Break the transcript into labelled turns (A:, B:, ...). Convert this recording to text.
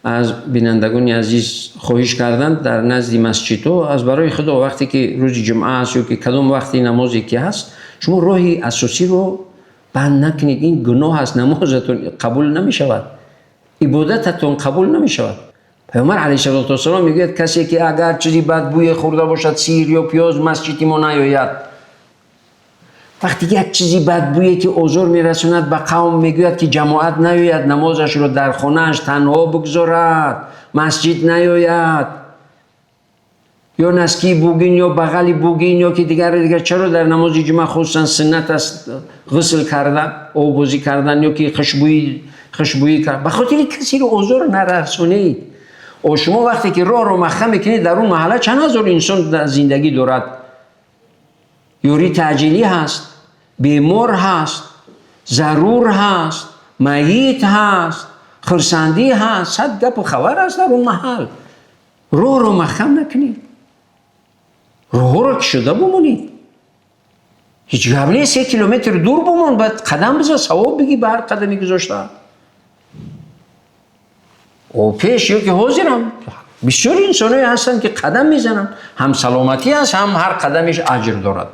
A: از بینندگان عزیز خواهش کردند در نزد مسجد از برای خدا وقتی که روز جمعه است یا که کدام وقتی نمازی که هست شما راهی اساسی رو بند نکنید. این گناه است، نمازتون قبول نمی شود، عبادتتون قبول نمی شود. پیامبر علیه السلام میگه کسی که اگر چیزی بدبوی خورده باشد، سیر یا پیاز، مسجد ما نیاید. وقتی یک چیزی بدبویی که عذر میرسوند به قوم میگوید که جماعت نیاید، نمازش رو در خانهش تنها بگذارد، مسجد نیاید، یا نسکی بوگین یا بغلی بوگین یا که دیگر چرا در نماز جمعه خصوصا سنت است غسل کردن، آبوزی کردن یا که خوشبویی کردن، به خاطر کسی رو عذر نرسونید. و شما وقتی که راه رو مخه میکنید در اون محله چند هزار انسان در زندگی دارد، یوری تعجیلی هست، بیمار هست، ضرور هست، میت هست، خرسندی هست، صد گپ و خبر هست در اون محل. راه رو مخم نکنید، راه رو که شده بمونید. هیچ قبلی 3 کیلومتر دور بمون، بعد قدم بزن ثواب بگی به هر قدمی گذاشته. و پیش یا که حاضرم بسیار انسانایی هستن که قدم میزنن، هم سلامتی هست هم هر قدمش اجر دارد.